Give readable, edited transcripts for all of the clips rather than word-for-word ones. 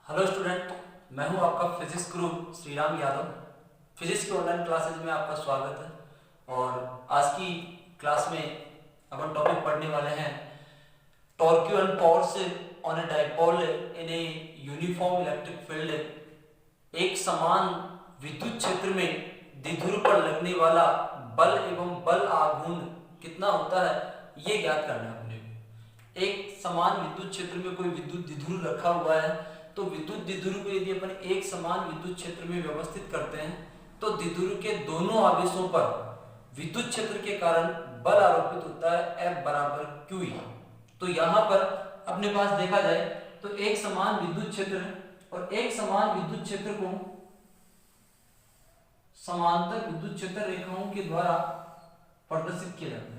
Hello student, मैं हूं आपका फिजिक्स गुरु श्रीराम यादव। फिजिक्स की ऑनलाइन क्लासेज में आपका स्वागत है। और आज की क्लास में अपन टॉपिक पढ़ने वाले हैं torque and force on a dipole in a uniform electric field. एक समान विद्युत क्षेत्र में द्विध्रुव पर लगने वाला बल एवं बल आघूर्ण कितना होता है, ये ज्ञात करना है अपने को। एक समान विद्युत क्षेत्र में कोई विद्युत द्विध्रुव रखा हुआ है, तो विद्युत द्विध्रुव को यदि अपन एक समान विद्युत क्षेत्र में व्यवस्थित करते हैं तो द्विध्रुव के दोनों आवेशों पर विद्युत क्षेत्र के कारण बल आरोपित होता है F बराबर QE। तो यहाँ पर अपने पास देखा जाए तो एक समान विद्युत क्षेत्र और एक समान विद्युत क्षेत्र को समांतर विद्युत क्षेत्र रेखाओं के द्वारा प्रदर्शित किया जाता है।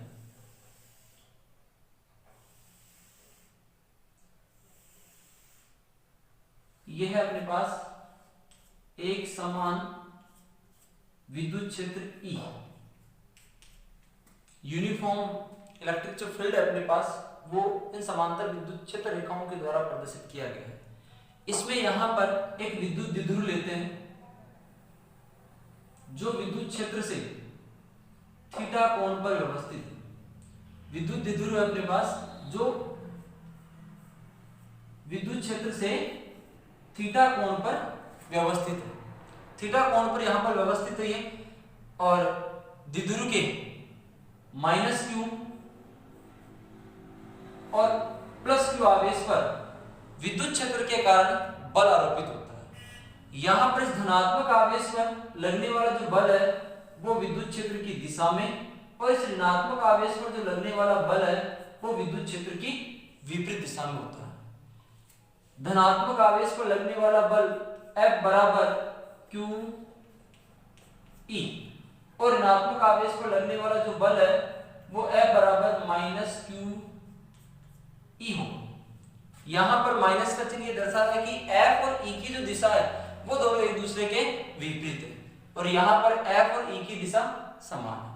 यह है अपने पास एक समान विद्युत क्षेत्र E, यूनिफॉर्म इलेक्ट्रिक जो फील्ड है अपने पास वो इन समांतर विद्युत क्षेत्र रेखाओं के द्वारा प्रदर्शित किया गया है। इसमें यहां पर एक विद्युत द्विध्रुव लेते हैं जो विद्युत क्षेत्र से थीटा कोण पर व्यवस्थित है। विद्युत द्विध्रुव है अपने पास जो विद्युत क्षेत्र से थीटा कोण पर व्यवस्थित है। थीटा कोण पर यहां पर व्यवस्थित है ये, और द्विध्रुव के -q और +q आवेश पर विद्युत क्षेत्र के कारण बल आरोपित होता है। यहां पर इस धनात्मक आवेश पर लगने वाला जो बल है वो विद्युत क्षेत्र की दिशा में, और इस ऋणात्मक आवेश पर जो लगने वाला बल है वो विद्युत क्षेत्र की विपरीत दिशा में होता है। धनात्मक आवेश पर लगने वाला बल F बराबर QE और ऋणात्मक आवेश पर लगने वाला जो बल है वो F बराबर -QE हो। यहां पर माइनस का चिन्ह ये दर्शा रहा है कि F और E की जो दिशा है वो दोनों एक दूसरे के विपरीत है, और यहां पर F और E की दिशा समान है।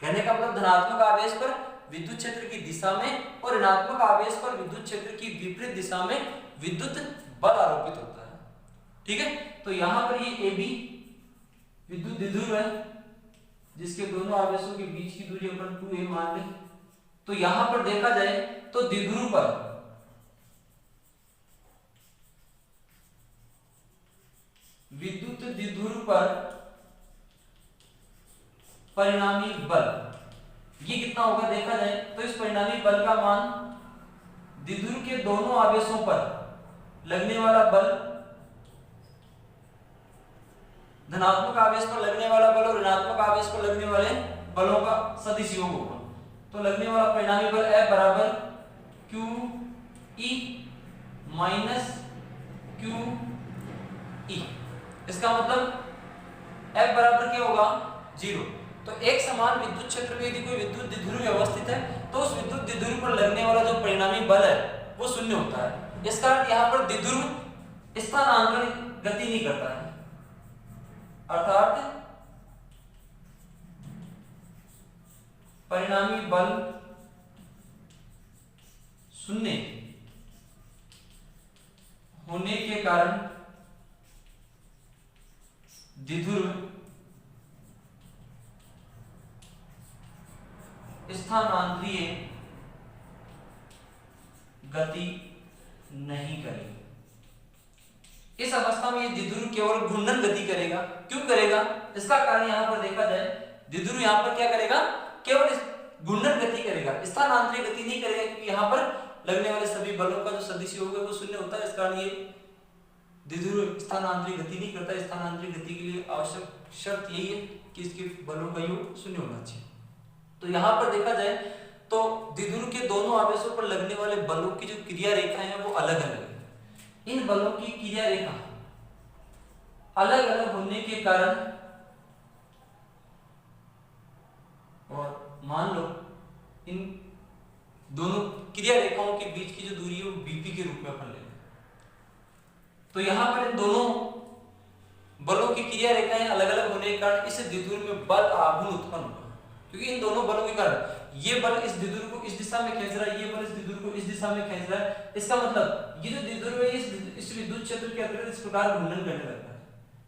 कहने का मतलब धनात्मक आवेश पर विद्युत क्षेत्र की दिशा में और ऋणात्मक आवेश पर विद्युत क्षेत्र की विपरीत दिशा में विद्युत बल आरोपित होता है। ठीक है, तो यहां पर ये AB विद्युत द्विध्रुव है जिसके दोनों आवेशों के बीच की दूरी अपन 2a मान लें। तो यहां पर देखा जाए तो द्विध्रुव पर विद्युत द्विध्रुव पर परिणामी बल ये कितना होगा देखा जाए तो इस परिणामी बल का मान द्विध्रुव के दोनों आवेशों पर लगने वाला बल, धनात्मक आवेश पर लगने वाला बल और ऋणात्मक आवेश पर लगने वाले बलों का सदिश योग होगा। तो लगने वाला परिणामी बल F बराबर QE -QE। इसका मतलब F बराबर क्या होगा 0। तो एक समान विद्युत क्षेत्र में यदि कोई विद्युत द्विध्रुव व्यवस्थित है तो उस विद्युत द्विध्रुव पर लगने वाला जो परिणामी बल है वो शून्य होता है। इसका अर्थ यहाँ पर द्विध्रुव स्थानांतरण गति नहीं करता है, अर्थात परिणामी बल शून्य होने के कारण द्विध्रुव स्थानांतरीय गति नहीं करेगा। इस अवस्था में ये द्विध्रुव केवल घूर्णन गति करेगा। क्यों करेगा? इसका कारण यहां पर देखा जाए द्विध्रुव यहां पर क्या करेगा, केवल घूर्णन गति करेगा, स्थानांतरित गति नहीं करेगा, क्योंकि यहां पर लगने वाले सभी बलों का जो सदिश योग है वो शून्य होता है। इस कारण ये द्विध्रुव स्थानांतरित गति नहीं करता। स्थानांतरित गति के लिए आवश्यक शर्त यही है कि इसके बलों का योग शून्य होना चाहिए। तो यहां पर देखा जाए तो द्विध्रुव के दोनों आवेशों पर लगने वाले बलों की जो क्रिया रेखाएं हैं वो अलग अलग है। इन बलों की क्रिया रेखा अलग अलग होने के कारण, और मान लो इन दोनों क्रिया रेखाओं के बीच की जो दूरी है वो BP के रूप में अपन ले लें, तो यहां पर इन दोनों बलों की क्रिया रेखाएं अलग अलग होने के कारण इस द्विध्रुव में बल आघूर्ण उत्पन्न होगा। क्योंकि इन दोनों बलों के कारण ये बल इस द्विध्रुव को इस दिशा में खींच रहा है, ये बल इस द्विध्रुव को इस दिशा में खींच रहा है। इसका मतलब ये जो द्विध्रुव है इस विद्युत क्षेत्र के अंतर्गत इस प्रकार घूर्णन करने लगता है,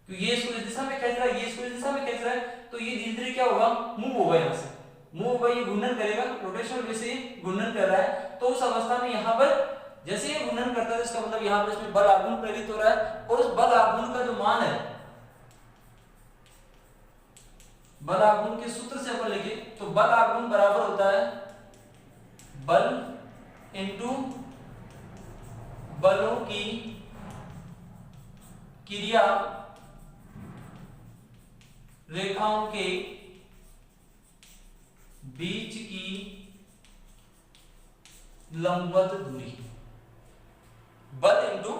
क्योंकि ये इसको इस दिशा में खींच रहा है, ये इसको इस दिशा में खींच रहा है, तो ये धीरे धीरे क्या होगा, मूव होगा, यहाँ से मूव होगा, ये घूर्णन करेगा, रोटेशनल वे से घूर्णन कर रहा है। तो उस अवस्था में यहाँ पर जैसे ये घूर्णन करता है तो इसका मतलब यहाँ पर इसमें बल आघूर्ण प्रेरित हो रहा है, और उस बल आघूर्ण का जो मान है, बल आघूर्ण के सूत्र से अपन लिखे तो बल आघूर्ण बराबर होता है बल इंटू बलों की क्रिया रेखाओं के बीच की लंबवत दूरी। बल इंटू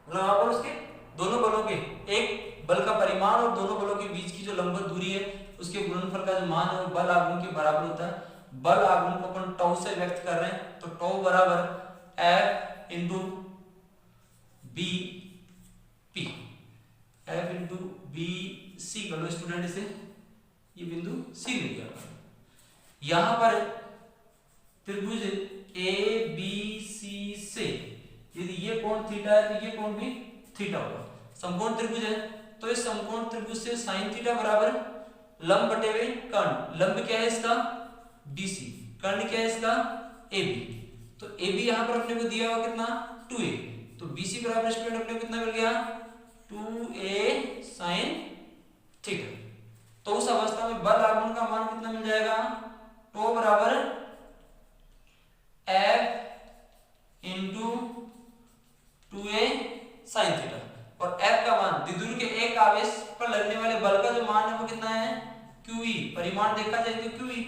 वहां पर उसके दोनों बलों के, एक बल का परिमाण और दोनों बलों के बीच की जो लंबवत दूरी है उसके गुणनफल का जो मान है वो बल आघूर्ण के बराबर होता है। बल आघूर्ण को अपन टॉ से व्यक्त कर रहे हैं, तो टॉ बराबर F into B P, F into B C कर लो स्टूडेंट, इसे ये बिंदु सी ले लिया। यहां पर त्रिभुज ए बी सी से यदि ये कोण थीटा है तो ये कोण भी थीटा होगा। समकोण त्रिभुज है तो इस समकोण त्रिभुज से sin थीटा बराबर लंब बटे हुए कर्ण, लंब क्या है इसका BC, कर्ण क्या है इसका AB, तो AB यहां पर अपने को दिया हुआ कितना 2a, तो BC बराबर स्टूडेंट अपने को कितना मिल गया 2a sin थीटा। तो उस अवस्था में बल आघूर्ण का मान कितना मिल जाएगा, टो बराबर F into 2a sin theta, और F का मान द्विध्रुव के एक आवेश पर लगने वाले बल का जो मान है वो कितना है QE, परिमाण देखा जाए तो QE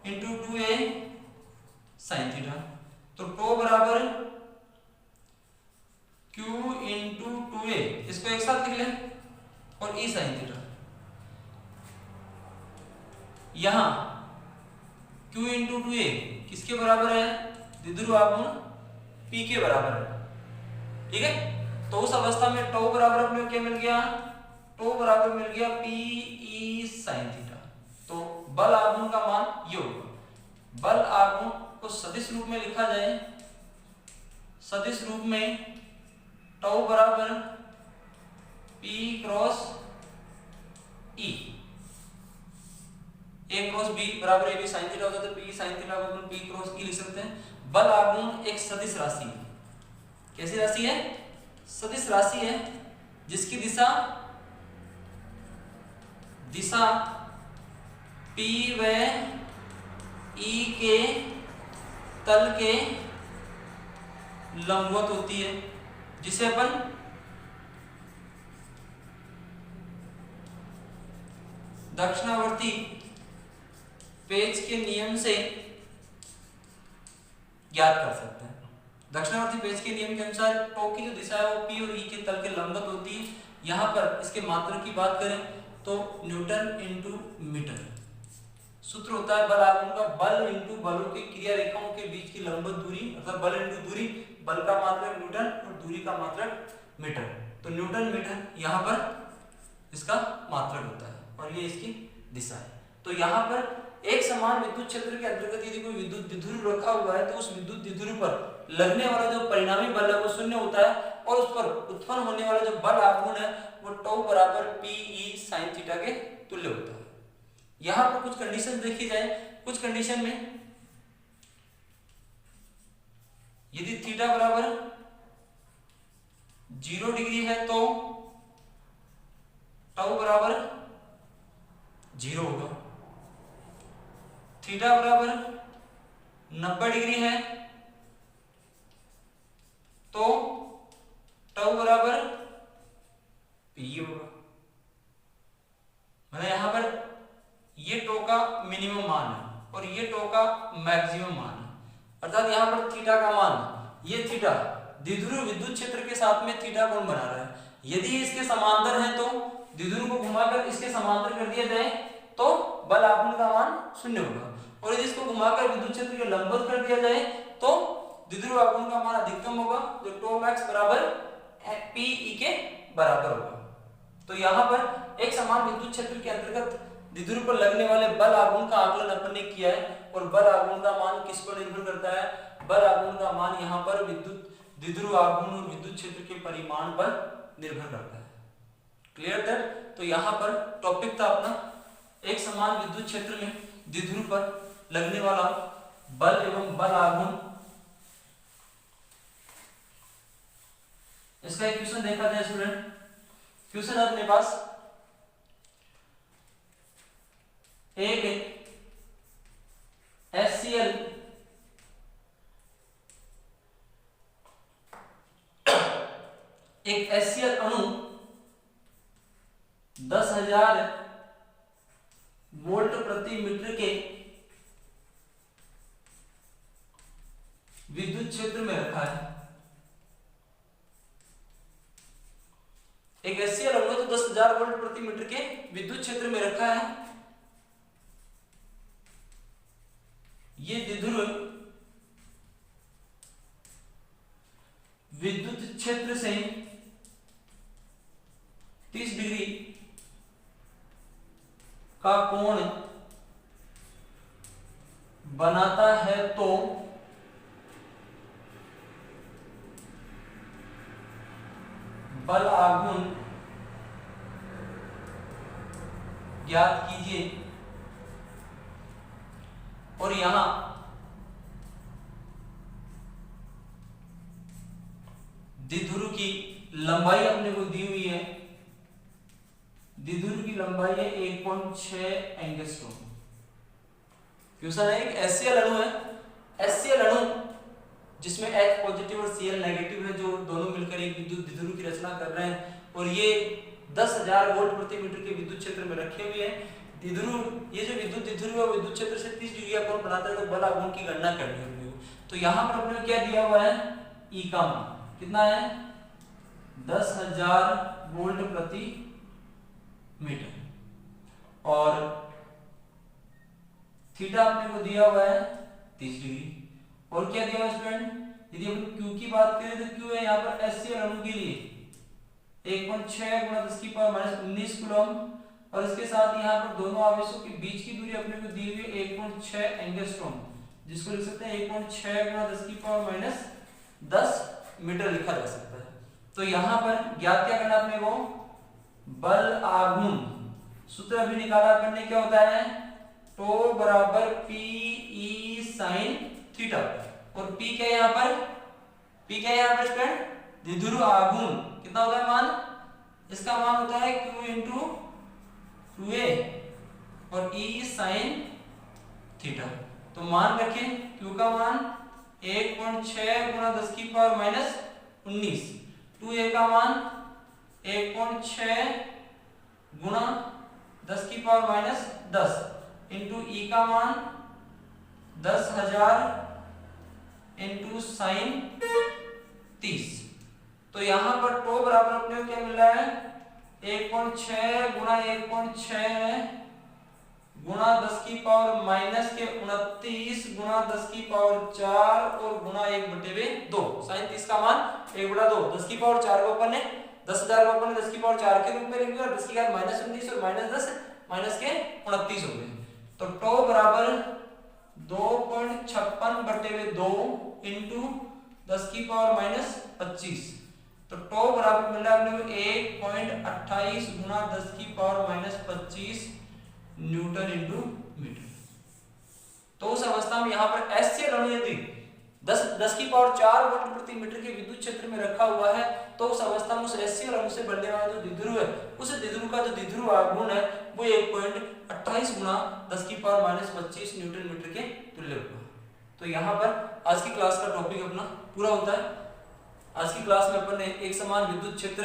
into 2a sin theta, तो टो बराबर Q इंटू 2a, इसको एक साथ लिख लें, और E sin थीटा। यहां Q इंटू 2a किसके बराबर है, द्विध्रुव आघूर्ण P के बराबर है, ठीक है। तो उस अवस्था में टो बराबर अपने को क्या मिल गया, टो बराबर मिल गया PE sin थीटा। तो बल आघूर्ण का मान ये होगा। बल आघूर्ण को सदिश रूप में लिखा जाए, सदिश रूप में टो बराबर P cross E, A cross B बराबर AB sin थीटा होता है, तो P sin थीटा को अपन P क्रॉस E लिख सकते हैं। बल आघूर्ण एक सदिश राशि है, कैसी राशि है, सदिश राशि है, जिसकी दिशा P व E के तल के लंबवत होती है, जिसे अपन दक्षिणावर्ती पेच के नियम से ज्ञात कर सकते हैं। दक्षिणावर्ती पेच के नियम के अनुसार टो की जो दिशा है वो P और E के तल के लंबवत होती है। यहाँ पर इसके मात्रक की बात करें तो न्यूटन इंटू मीटर सूत्र होता है बल आघूर्ण का, बल इंटू बलों की क्रिया रेखाओं के बीच की लंबवत दूरी, अर्थात बल इंटू दूरी, बल का मात्रक न्यूटन और दूरी का मात्रक मीटर, तो न्यूटन मीटर यहाँ पर इसका मात्रक होता है और ये इसकी दिशा है। तो यहाँ पर एक समान विद्युत क्षेत्र के अंतर्गत यदि कोई विद्युत द्विध्रुव रखा हुआ है तो उस विद्युत द्विध्रुव पर लगने वाला जो परिणामी बल है वो शून्य होता है, और उस पर उत्पन्न होने वाला जो बल आघूर्ण है वो टो बराबर PE sin थीटा के तुल्य होता है। यहाँ पर कुछ कंडीशन देखी जाए, कुछ कंडीशन में यदि थीटा बराबर 0 डिग्री है तो टो बराबर 0 होगा, थीटा बराबर 90 डिग्री है तो टो बराबर P होगा। मतलब यहां पर ये टो का मिनिमम मान है और ये टो का मैक्सिमम मान है, अर्थात यहां पर थीटा का मान, ये थीटा द्विध्रुव विद्युत क्षेत्र के साथ में थीटा कोण बना रहा है। यदि इसके समांतर है तो द्विध्रुव को घुमाकर इसके समांतर कर दिया जाए तो बल आघूर्ण का मान शून्य होगा, और यदि इसको घुमाकर विद्युत क्षेत्र के लंबवत कर दिया जाए तो द्विध्रुव आघूर्ण का मान अधिकतम होगा, जो टो मैक्स बराबर PE के बराबर होगा। तो यहाँ पर एक समान विद्युत क्षेत्र के अंतर्गत द्विध्रुव पर लगने वाले बल आघूर्ण का आकलन अपन ने किया है और बल आघूर्ण का मान किस पर निर्भर करता है? बल आघूर्ण का मान यहाँ पर विद्युत द्विध्रुव आघूर्ण और विद्युत क्षेत्र के परिमाण पर निर्भर करता है। Clear that? तो यहाँ पर टॉपिक था अपना एक समान विद्युत क्षेत्र में द्विध्रुव पर लगने वाला बल एवं बल आघूर्ण। इसका एक क्वेश्चन देखा जाए स्टूडेंट। क्वेश्चन है अपने पास एक HCl अणु 10,000 वोल्ट प्रति मीटर के विद्युत क्षेत्र में रखा है। एक HCl अणु तो 10,000 वोल्ट प्रति मीटर के विद्युत क्षेत्र में रखा है। ये द्विध्रुव विद्युत क्षेत्र से 30 डिग्री का कोण बनाता है तो बल आघूर्ण ज्ञात कीजिए। और यहां द्विध्रुव की लंबाई अपने को दी हुई है। द्विध्रुव की लंबाई है 1.6 एंगस्ट्रॉम। क्वेश्चन है एक HCl अणु है। HCl अणु जिसमें H पॉजिटिव और Cl नेगेटिव है, जो दोनों मिलकर एक विद्युत द्विध्रुव की रचना कर रहे हैं और ये 10,000 वोल्ट प्रति मीटर के विद्युत क्षेत्र में रखे हुए हैं। द्विध्रुव ये जो विद्युत द्विध्रुव है विद्युत क्षेत्र से 30 डिग्री का कोण बनाता है, तो बल आघूर्ण की गणना करनी होगी। तो यहाँ पर अपने क्या दिया हुआ है? E का मान कितना है? 10,000 वोल्ट प्रति मीटर और थीटा अपने को दिया हुआ है 30 डिग्री। और क्या दिया हुआ स्टूडेंट? यदि हम Q की बात करें तो Q है यहाँ पर HCl अणु के लिए 1.6 × 10⁻⁻19 कूलम और इसके साथ यहाँ पर दोनों आवेशों के बीच की दूरी अपने को दी हुई है 1.6 एंगस्ट्रॉम, जिसको लिख सकते हैं 1.6 × 10⁻10 मीटर लिखा जा सकता है। तो यहाँ पर ज्ञात क्या करना अपने को? बल आघूर्ण सूत्र अभी निकाला अपन ने, क्या होता है? टो बराबर PE sin थीटा। और P क्या है यहाँ पर? P क्या है यहाँ पर स्टूडेंट? द्विध्रुव आघूर्ण कितना होता है मान? इसका मान होता है Q × 2a और E sin थीटा। तो मान रखें Q का मान 1.6 × 10⁻19, 2a का मान 1.6 × 10⁻10 इंटू E का मान 10,000 इंटू साइन 30। तो यहाँ पर टो बराबर अपने को क्या मिल रहा है? 1.6 × 1.6 गुणा 10⁻−29 × 10⁻4 और गुणा 1/2। साइन 30 का मान 1/2। 10⁻4 को अपन ने 10,000 को अपन ने 10⁻4 के रूप में लिख दिया और 10⁻−19 और -10 -29 हो गए। तो टो बराबर 2.56/2 इंटू 10⁻−25। तो टो बराबर मिल रहा है अपने को 1.28 × 10⁻25 न्यूटन इंटू मीटर। तो उस अवस्था में यहाँ पर HCl अणु यदि 10⁻4 वोल्ट प्रति मीटर के विद्युत क्षेत्र में रखा हुआ है, तो उस अवस्था में उस HCl अणु से बनने वाला जो द्विध्रुव है, उस द्विध्रुव का जो द्विध्रुव आघूर्ण है वो 1.28 × 10⁻25 न्यूटन मीटर के तुल्य होगा। तो यहाँ पर आज की क्लास का टॉपिक अपना पूरा होता है। आज की क्लास में अपन ने एक समान विद्युत क्षेत्र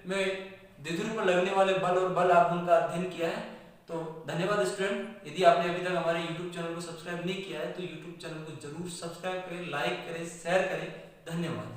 में द्विध्रुव पर लगने वाले बल और बल आघूर्ण का अध्ययन किया है। तो धन्यवाद स्टूडेंट। यदि आपने अभी तक हमारे YouTube चैनल को सब्सक्राइब नहीं किया है तो YouTube चैनल को जरूर सब्सक्राइब करें, लाइक करें, शेयर करें। धन्यवाद।